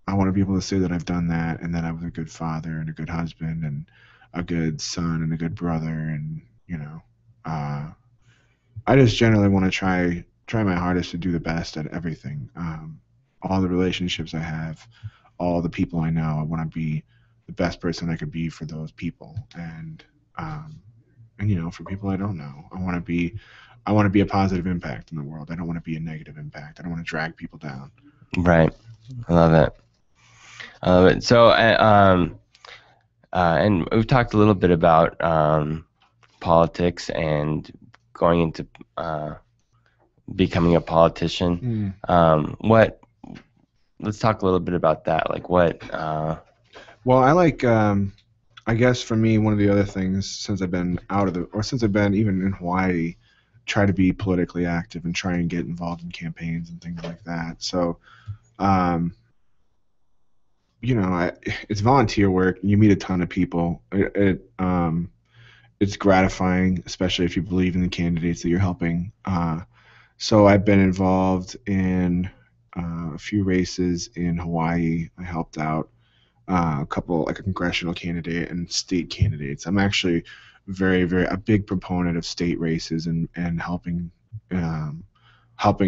I want to be able to say that I've done that, and that I was a good father and a good husband and a good son and a good brother, and, you know, I just generally want to try my hardest to do the best at everything. All the relationships I have, all the people I know, I want to be the best person I could be for those people, and you know, for people I don't know, I want to be a positive impact in the world. I don't want to be a negative impact. I don't want to drag people down. Right. I love it. I love it. So, and we've talked a little bit about politics and going into becoming a politician. Let's talk a little bit about that. Like, what? Well, I like. I guess for me, one of the other things, since I've been since I've been even in Hawaii, try to be politically active and try and get involved in campaigns and things like that. So, you know, it's volunteer work. You meet a ton of people. It's gratifying, especially if you believe in the candidates that you're helping. So I've been involved in a few races in Hawaii. I helped out a couple, like a congressional candidate and state candidates. I'm actually a big proponent of state races, and helping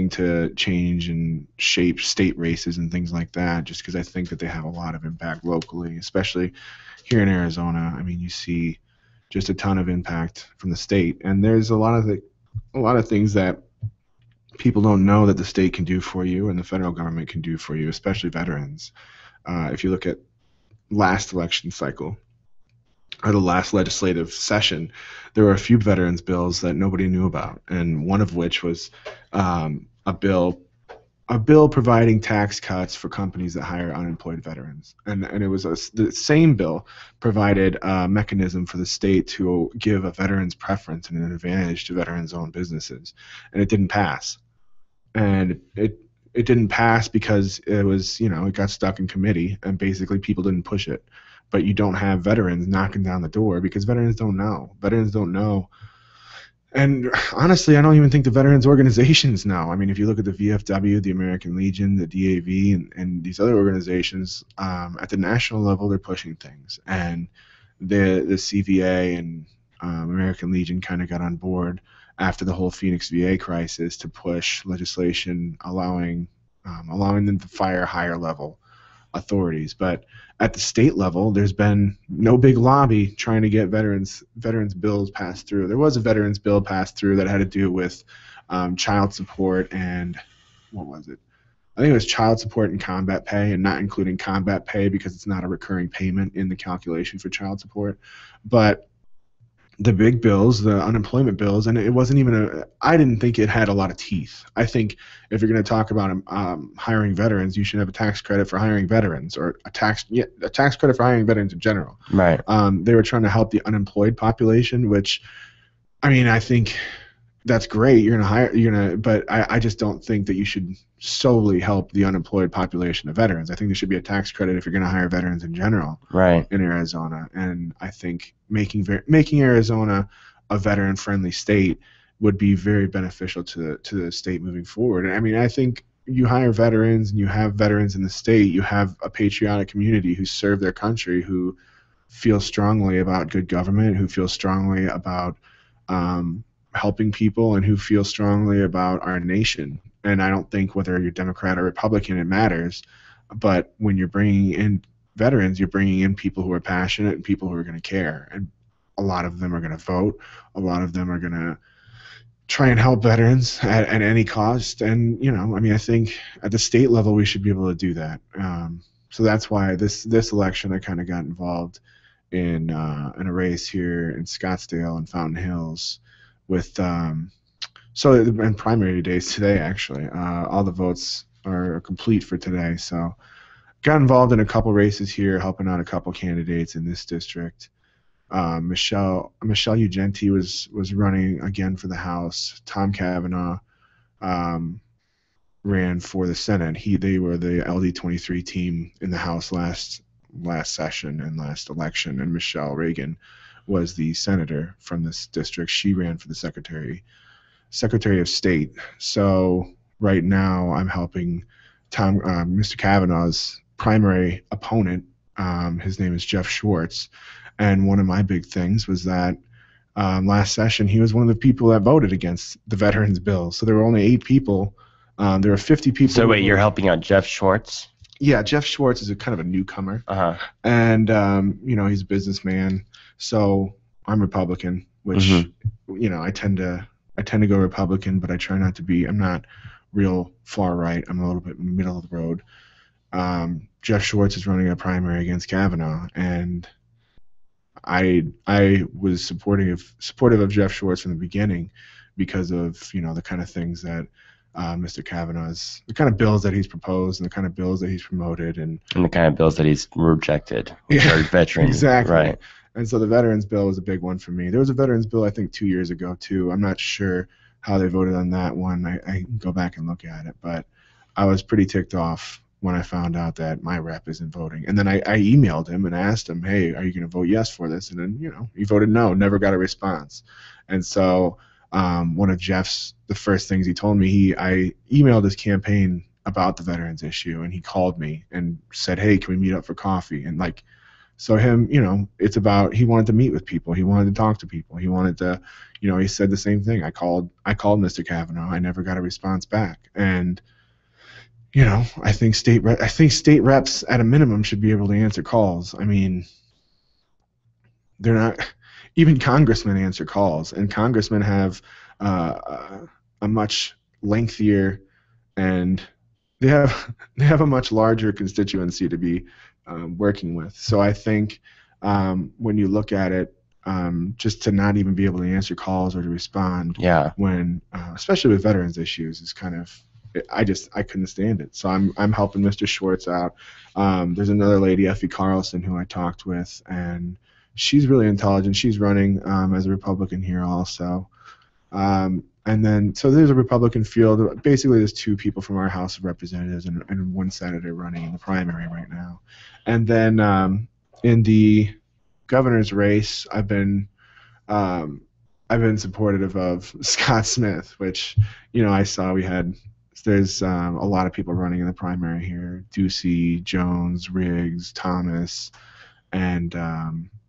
to change and shape state races and things like that, just because I think that they have a lot of impact locally, especially here in Arizona. I mean, you see just a ton of impact from the state, and there's a lot of things that people don't know that the state can do for you and the federal government can do for you, especially veterans. If you look at last election cycle, or the last legislative session, there were a few veterans bills that nobody knew about, and one of which was a bill a bill providing tax cuts for companies that hire unemployed veterans, and it was the same bill provided a mechanism for the state to give a veteran's preference and an advantage to veterans-owned businesses, and it didn't pass. And it didn't pass because it was, it got stuck in committee, and basically people didn't push it. But you don't have veterans knocking down the door because veterans don't know. Veterans don't know. And honestly, I don't even think the veterans organizations know. I mean, if you look at the VFW, the American Legion, the DAV, and these other organizations, at the national level, they're pushing things. And the CVA and American Legion kind of got on board after the whole Phoenix VA crisis to push legislation allowing them to fire higher level authorities. But at the state level, there's been no big lobby trying to get veterans bills passed through. There was a veterans bill passed through that had to do with child support and what was it? I think it was child support and combat pay, and not including combat pay because it's not a recurring payment in the calculation for child support. But the big bills, the unemployment bills, and it wasn't even I didn't think it had a lot of teeth. I think if you're going to talk about hiring veterans, you should have a tax credit for hiring veterans, or a tax credit for hiring veterans in general. Right. They were trying to help the unemployed population, which, I mean, I think that's great. But I just don't think that you should solely help the unemployed population of veterans. I think there should be a tax credit if you're going to hire veterans in general. Right. In Arizona, and I think making Arizona a veteran-friendly state would be very beneficial to the state moving forward. And I mean, I think you hire veterans and you have veterans in the state, you have a patriotic community who serve their country, who feel strongly about good government, who feel strongly about helping people, and who feel strongly about our nation. And I don't think whether you're Democrat or Republican, it matters. But when you're bringing in veterans, you're bringing in people who are passionate and people who are going to care. And a lot of them are going to vote. A lot of them are going to try and help veterans at any cost. And, I mean, I think at the state level, we should be able to do that. So that's why this election, I kind of got involved in a race here in Scottsdale and Fountain Hills with and primary days today, actually. All the votes are complete for today. So got involved in a couple races here, helping out a couple candidates in this district. Michelle Ugenti was running again for the House. Tom Cavanaugh ran for the Senate. They were the LD23 team in the House last session and last election, and Michelle Reagan was the senator from this district. She ran for the Secretary of State. So right now I'm helping Mr. Cavanaugh's primary opponent. His name is Jeff Schwartz. And one of my big things was that last session he was one of the people that voted against the veterans bill. So there were only 8 people. There were 50 people. So wait, you're helping out Jeff Schwartz? Yeah, Jeff Schwartz is a kind of a newcomer. Uh-huh. And he's a businessman. So I'm Republican, which I tend to go Republican, but I try not to be. I'm not real far right. I'm a little bit middle of the road. Jeff Schwartz is running a primary against Kavanaugh, and I was supportive of Jeff Schwartz from the beginning because of the kind of things that Mr. Kavanaugh's, the kind of bills that he's proposed and the kind of bills that he's promoted, and the kind of bills that he's rejected, which are veteran. Exactly. Right. And so the veterans bill was a big one for me. There was a veterans bill, I think, 2 years ago, too. I'm not sure how they voted on that one. I can go back and look at it. But I was pretty ticked off when I found out that my rep isn't voting. And then I emailed him and asked him, hey, are you going to vote yes for this? And then, he voted no, never got a response. And so one of Jeff's, the first things he told me, I emailed his campaign about the veterans issue, and he called me and said, hey, can we meet up for coffee? And so him, it's about, he wanted to meet with people. He wanted to talk to people. He wanted to, he said the same thing. I called Mr. Kavanaugh. I never got a response back. And, I think state reps at a minimum should be able to answer calls. I mean, they're not, even congressmen answer calls, and congressmen have a much lengthier, and they have a much larger constituency to be working with. So I think when you look at it, just to not even be able to answer calls or to respond, yeah, when especially with veterans issues, is kind of I couldn't stand it. So I'm helping Mr. Schwartz out. There's another lady, Effie Carlson, who I talked with, and she's really intelligent. She's running as a Republican here also. And then, so there's a Republican field. Basically, there's 2 people from our House of Representatives and 1 senator running in the primary right now. And then in the governor's race, I've been supportive of Scott Smith, which, I saw there's a lot of people running in the primary here. Ducey, Jones, Riggs, Thomas, and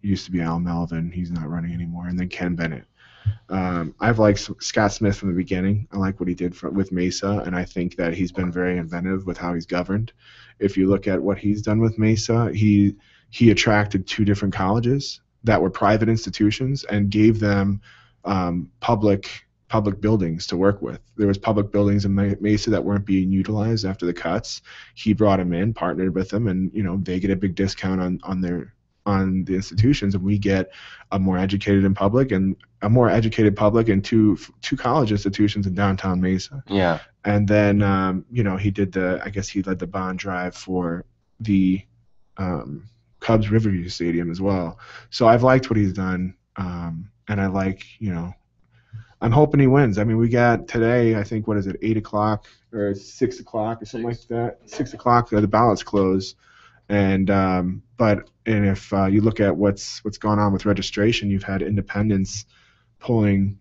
used to be Al Melvin. He's not running anymore. And then Ken Bennett. I've liked Scott Smith from the beginning. I like what he did with Mesa, and I think that he's been very inventive with how he's governed. If you look at what he's done with Mesa, he attracted 2 different colleges that were private institutions and gave them public buildings to work with. There was public buildings in Mesa that weren't being utilized after the cuts. He brought them in, partnered with them, and they get a big discount on the institutions, and we get a more educated public and 2 college institutions in downtown Mesa. Yeah. And then he did he led the bond drive for the Cubs Riverview Stadium as well. So I've liked what he's done, and I like, I'm hoping he wins. I mean, we got today, I think, 8 o'clock or 6 o'clock or something like that. 6 o'clock, the ballots close. And if you look at what's gone on with registration, you've had independents pulling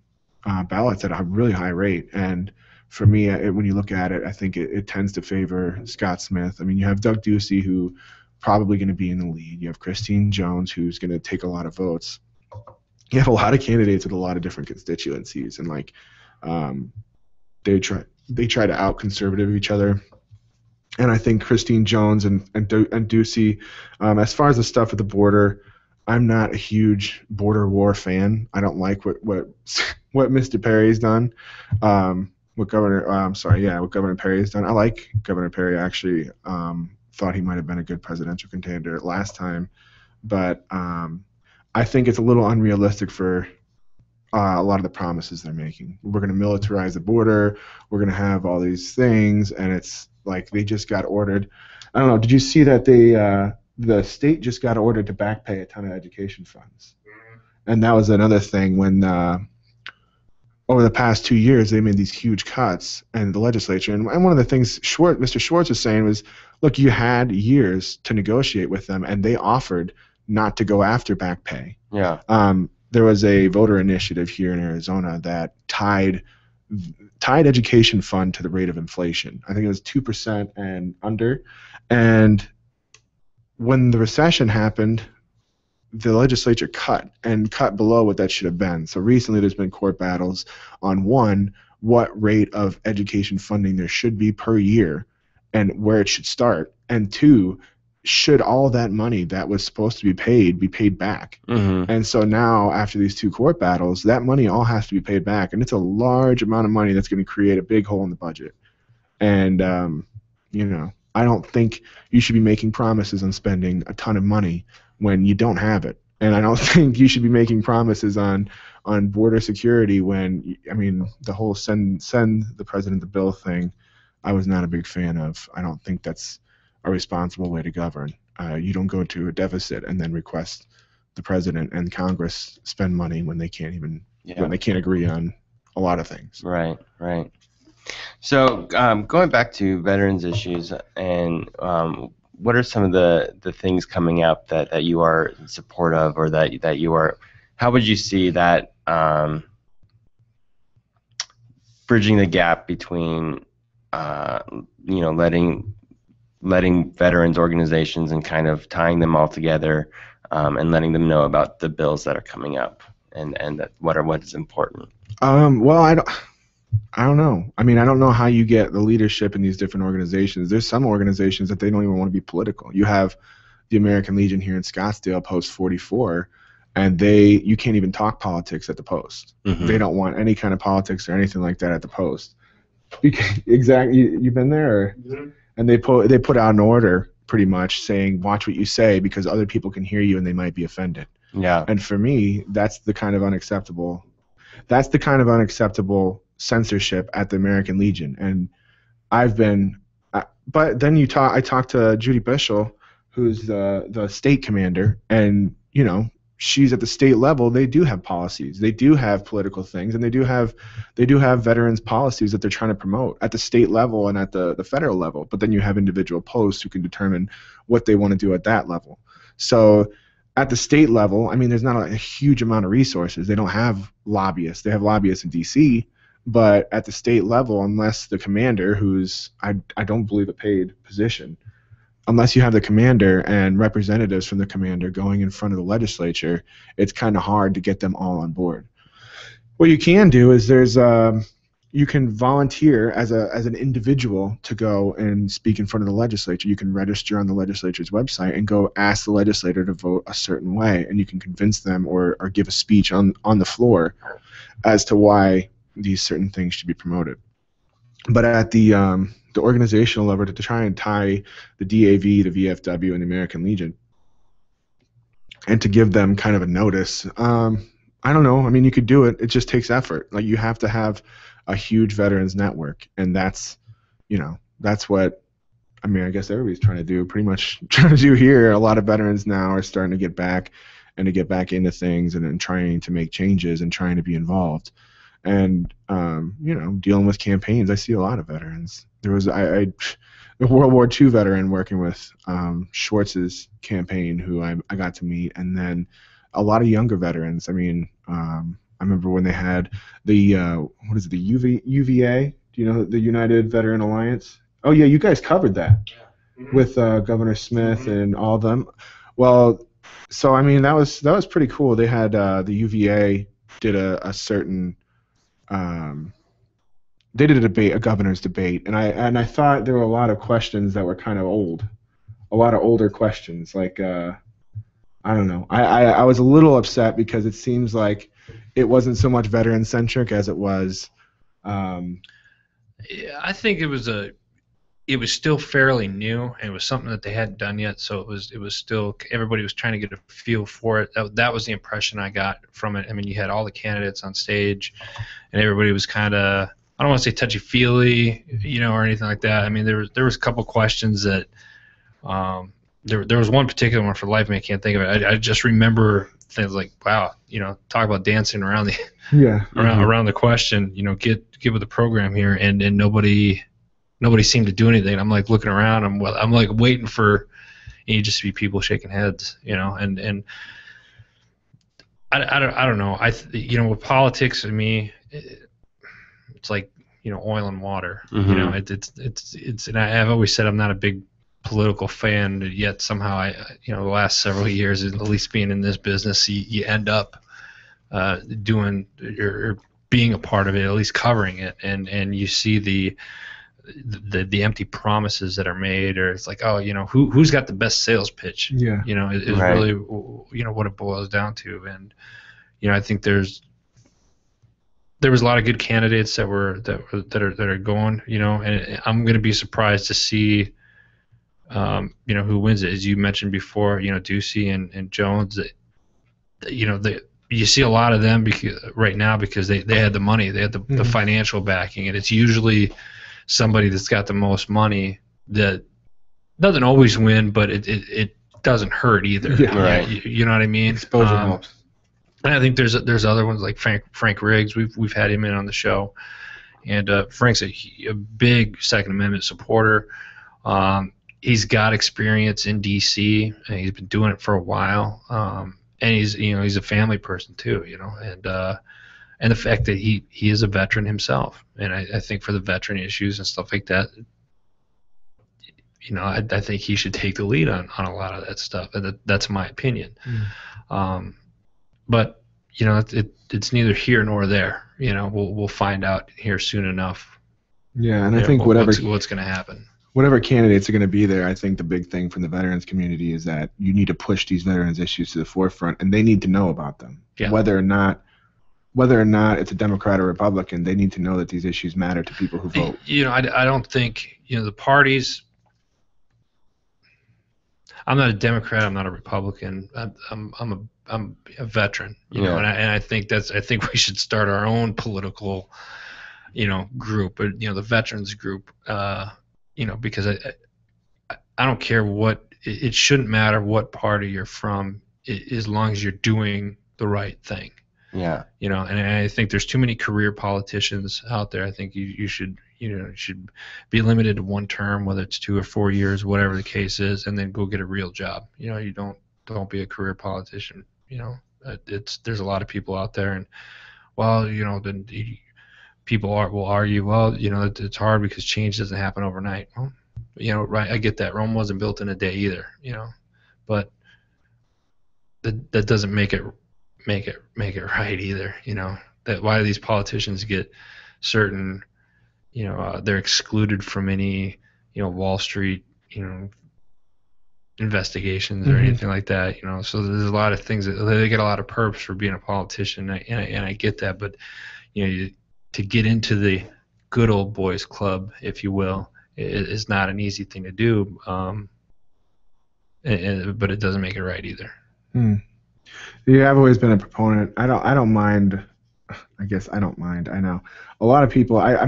ballots at a really high rate. And for me, when you look at it, I think it tends to favor Scott Smith. I mean, you have Doug Ducey, who probably going to be in the lead. You have Christine Jones, who's going to take a lot of votes. You have a lot of candidates with a lot of different constituencies, and they try to out conservative each other. And I think Christine Jones and Ducey, as far as the stuff at the border, I'm not a huge border war fan. I don't like what Mr. Perry's done. What Governor Perry has done. I like Governor Perry, actually. Thought he might have been a good presidential contender last time, but I think it's a little unrealistic for a lot of the promises they're making. We're going to militarize the border. We're going to have all these things, and it's like they just got ordered. I don't know. Did you see that the state just got ordered to back pay a ton of education funds? And that was another thing when over the past 2 years they made these huge cuts in the legislature. And one of the things Mr. Schwartz was saying was, look, you had years to negotiate with them, and they offered not to go after back pay. Yeah. There was a voter initiative here in Arizona that tied education fund to the rate of inflation. I think it was 2% and under. And when the recession happened, the legislature cut below what that should have been. So recently there's been court battles on, 1, what rate of education funding there should be per year and where it should start, and 2, should all that money that was supposed to be paid back. Mm-hmm. And so now, after these 2 court battles, that money all has to be paid back, and it's a large amount of money that's going to create a big hole in the budget. And I don't think you should be making promises on spending a ton of money when you don't have it. And I don't think you should be making promises on border security when, the whole send the president the bill thing, I was not a big fan of. I don't think that's a responsible way to govern. You don't go to a deficit and then request the president and Congress spend money when they can't agree on a lot of things. Right. So going back to veterans issues, and what are some of the things coming up that you are in support of, or that you are? How would you see that bridging the gap between letting veterans organizations and kind of tying them all together, and letting them know about the bills that are coming up and that what is important? Well, I don't know. I don't know how you get the leadership in these different organizations. There's some organizations that they don't even want to be political. You have the American Legion here in Scottsdale, Post 44, and you can't even talk politics at the Post. Mm-hmm. They don't want any kind of politics or anything like that at the Post. Exactly. You've been there? Or? Mm-hmm. And they put out an order pretty much saying, watch what you say because other people can hear you and they might be offended. Yeah. And for me, that's the kind of unacceptable censorship at the American Legion. And I've been, but then I talked to Judy Bischel, who's the state commander, and she's at the state level. They do have policies, they do have political things, and they do have veterans policies that they're trying to promote at the state level and at the federal level. But then you have individual posts who can determine what they want to do at that level. So at the state level, I mean, there's not a huge amount of resources. They don't have lobbyists. They have lobbyists in D.C., but at the state level, unless the commander, who's I don't believe a paid position, unless you have the commander and representatives from the commander going in front of the legislature, it's kind of hard to get them all on board. What you can do is you can volunteer as an individual to go and speak in front of the legislature. You can register on the legislature's website and go ask the legislator to vote a certain way, and you can convince them or give a speech on the floor as to why these certain things should be promoted. But at the organizational level, to try and tie the DAV, the VFW, and the American Legion, and to give them kind of a notice, I don't know. I mean, you could do it. It just takes effort. Like, you have to have a huge veterans network, and that's what, I mean, I guess everybody's trying to do, pretty much trying to do here. A lot of veterans now are starting to get back into things and then trying to make changes and trying to be involved. And dealing with campaigns, I see a lot of veterans. There was a World War II veteran working with Schwartz's campaign, who I got to meet, and then a lot of younger veterans. I mean, I remember when they had the UVA? Do you know the United Veteran Alliance? Oh yeah, you guys covered that with Governor Smith and all of them. Well, so I mean, that was pretty cool. They had the UVA did a certain they did a debate, a governor's debate, and I thought there were a lot of questions that were kind of old, a lot of older questions. Like I don't know, I was a little upset because it seems like it wasn't so much veteran centric as it was. Yeah, I think it was still fairly new, and it was something that they hadn't done yet. So it was still, everybody was trying to get a feel for it. That was the impression I got from it. I mean, you had all the candidates on stage, and everybody was kind of, I don't want to say touchy-feely, or anything like that. I mean, there was a couple questions that there was one particular one, for the life of me I can't think of it. I just remember things like, wow, talk about dancing around the around the question. Get with the program here, and nobody seemed to do anything. I'm like looking around. I'm like waiting for just to be people shaking heads, and I don't know. With politics, to me, it's like oil and water. Mm-hmm. It's and I've always said I'm not a big political fan, yet somehow the last several years, at least being in this business, you end up doing or being a part of it, at least covering it, and you see the empty promises that are made, or it's like, oh, who's got the best sales pitch? Yeah. Is Right. really what it boils down to. And I think there was a lot of good candidates that are going, and I'm going to be surprised to see who wins it. As you mentioned before, Ducey and Jones, you see a lot of them right now because they had the money, they had the financial backing, and it's usually somebody that's got the most money that doesn't always win, but it doesn't hurt either. Yeah. Right. You know what I mean? Exposure helps. And I think there's other ones like Frank Riggs. We've had him in on the show, and Frank's a big Second Amendment supporter. He's got experience in D.C. and he's been doing it for a while. And he's a family person too, and the fact that he is a veteran himself, and I think for the veteran issues and stuff like that, I think he should take the lead on a lot of that stuff, and that's my opinion. But it's neither here nor there. We'll find out here soon enough. Yeah, and I think what's going to happen. Whatever candidates are going to be there, I think the big thing from the veterans community is that you need to push these veterans issues to the forefront, and they need to know about them. Yeah. Whether or not it's a Democrat or Republican, they need to know that these issues matter to people who vote. I don't think the parties. I'm not a Democrat. I'm not a Republican. I'm a veteran. And I think we should start our own political group, or the veterans group, because I don't care what, it shouldn't matter what party you're from, as long as you're doing the right thing. Yeah. And I think there's too many career politicians out there. I think you should be limited to one term, whether it's 2 or 4 years, whatever the case is, and then go get a real job. You don't be a career politician. There's a lot of people out there, and then people will argue, well, it's hard because change doesn't happen overnight. Well, right, I get that. Rome wasn't built in a day either, but that doesn't make it right either. That why do these politicians get certain, they're excluded from any, Wall Street, investigations or anything like that. So there's a lot of things that they get a lot of perps for being a politician, and I get that, but to get into the good old boys club, if you will, is not an easy thing to do. But it doesn't make it right either. Yeah, I've always been a proponent. I don't mind. I guess I don't mind. I know a lot of people. I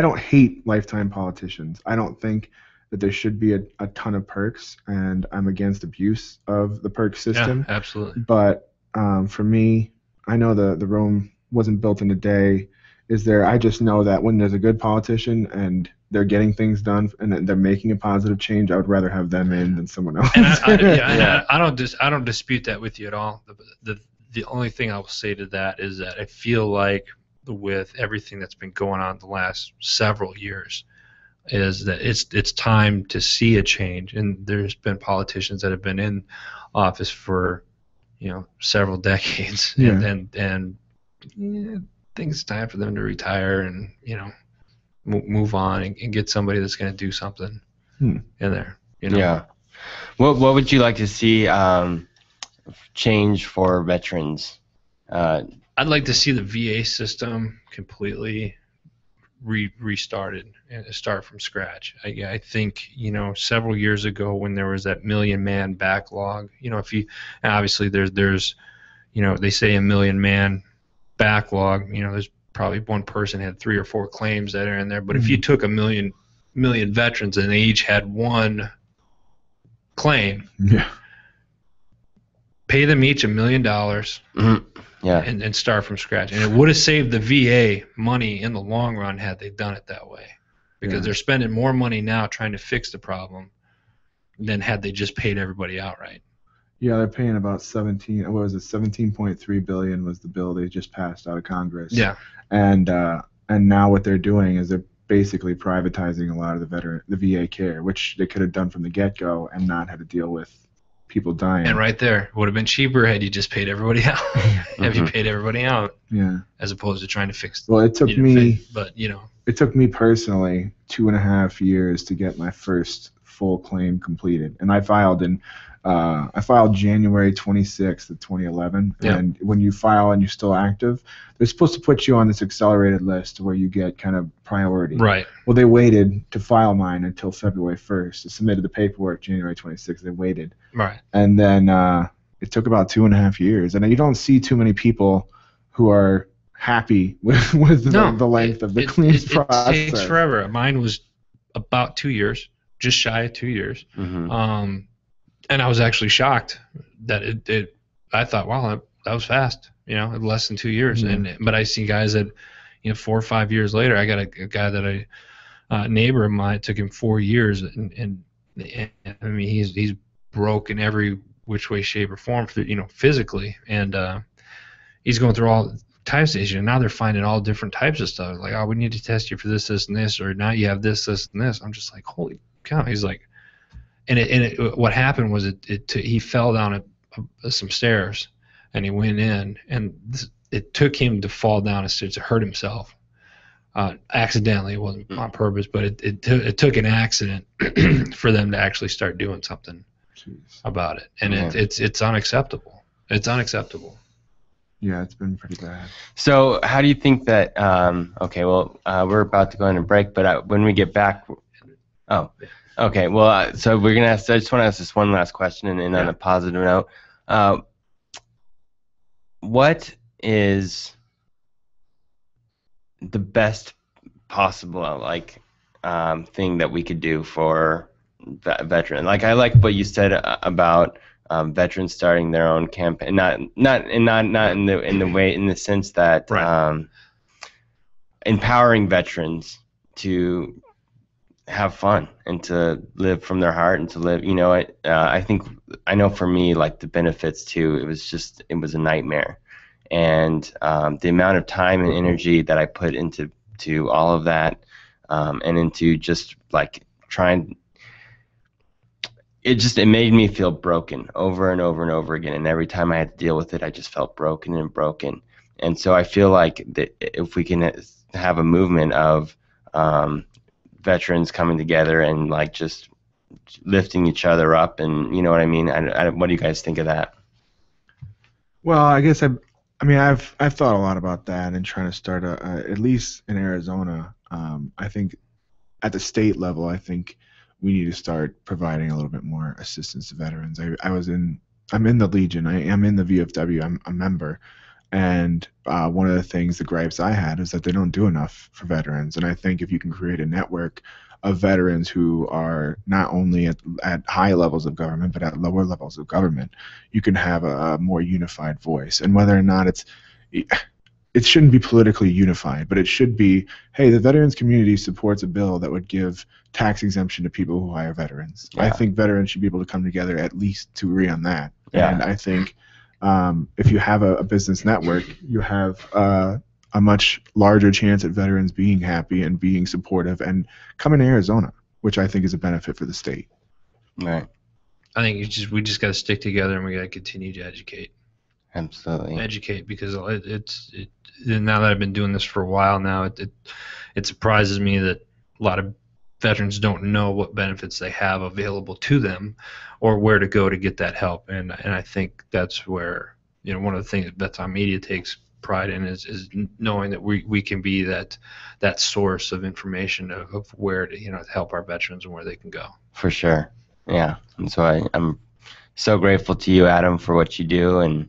don't hate lifetime politicians. I don't think that there should be a ton of perks, and I'm against abuse of the perk system. Yeah, absolutely. But for me, I know the Rome wasn't built in a day. I just know that when there's a good politician and they're getting things done and they're making a positive change, I would rather have them in than someone else. And I don't dispute that with you at all. The only thing I will say to that is that I feel like with everything that's been going on the last several years, is that it's time to see a change. And there's been politicians that have been in office for several decades, and I think it's time for them to retire and move on and get somebody that's going to do something in there. Yeah. What would you like to see change for veterans? I'd like to see the VA system completely restarted and start from scratch. I think several years ago when there was that 1 million man backlog, obviously there's they say 1 million man backlog, there's probably one person had 3 or 4 claims that are in there, but if you took 1 million veterans and they each had one claim, pay them each $1 million, and start from scratch, and it would have saved the VA money in the long run had they done it that way, because they're spending more money now trying to fix the problem than had they just paid everybody outright. Yeah, they're paying about 17.3 billion was the bill they just passed out of Congress. Yeah. And now what they're doing is they're basically privatizing a lot of the VA care, which they could have done from the get-go and not had to deal with people dying. And right there, it would have been cheaper had you just paid everybody out. Have you paid everybody out? Yeah. As opposed to trying to fix. Well, it took me. But It took me personally 2.5 years to get my first full claim completed, and I filed January 26th of 2011. Yeah. And when you file and you're still active, they're supposed to put you on this accelerated list where you get kind of priority. Right. Well, they waited to file mine until February 1st. I submitted the paperwork January 26th. They waited. Right. And then it took about 2.5 years. And you don't see too many people who are happy with the length of the claims process. It takes forever. Mine was about 2 years, just shy of 2 years. And I was actually shocked that I thought, wow, that was fast, in less than 2 years. But I see guys that, 4 or 5 years later, I got a guy that a neighbor of mine, it took him 4 years, and I mean, he's broke in every which way, shape, or form, physically, and he's going through all types of issues. And now they're finding all different types of stuff. Like, oh, we need to test you for this, and this, or now you have this, and this. I'm just like, holy cow. He's like, what happened was he fell down some stairs, and he went in, and it took him to fall down a stairs to hurt himself. Accidentally, it wasn't on purpose, but it took an accident for them to actually start doing something about it, and it's unacceptable. It's unacceptable. Yeah, it's been pretty bad. So how do you think that? We're about to go on a break, but when we get back, okay. Well, so we're gonna ask. I just want to ask this one last question, and on a positive note, what is the best possible thing that we could do for veteran. Like, I like what you said about veterans starting their own campaign. Not in the sense that Right. Empowering veterans to have fun and to live from their heart and to live. I know for me, like, the benefits too. It was a nightmare, and the amount of time and energy that I put into all of that, and into just like trying. It made me feel broken over and over and over again, and every time I had to deal with it, I just felt broken and broken. And so I feel like that if we can have a movement of veterans coming together and like just lifting each other up, and you know what I mean. What do you guys think of that? Well, I guess I've thought a lot about that and trying to start at least in Arizona. I think at the state level, I think we need to start providing a little bit more assistance to veterans. I'm in the Legion. I am in the VFW. I'm a member, and one of the gripes I had is that they don't do enough for veterans. And I think if you can create a network of veterans who are not only at high levels of government but at lower levels of government, you can have a more unified voice. And whether or not it shouldn't be politically unified, but it should be, hey, the veterans community supports a bill that would give tax exemption to people who hire veterans. Yeah. I think veterans should be able to come together at least to agree on that. Yeah. And I think if you have a business network, you have a much larger chance at veterans being happy and being supportive and coming to Arizona, which I think is a benefit for the state. Right. I think we just got to stick together, and we got to continue to educate. Absolutely. Educate, because now that I've been doing this for a while now, it surprises me that a lot of veterans don't know what benefits they have available to them or where to go to get that help. And I think that's where, one of the things that Vets on Media takes pride in is knowing that we can be that source of information of where to help our veterans and where they can go. For sure. Yeah. And so I'm so grateful to you, Adam, for what you do, and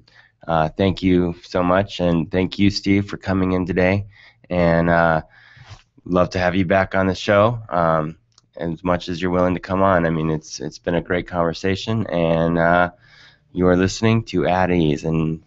thank you so much, and thank you, Steve, for coming in today, and love to have you back on the show as much as you're willing to come on. I mean, it's been a great conversation, and you are listening to At Ease, and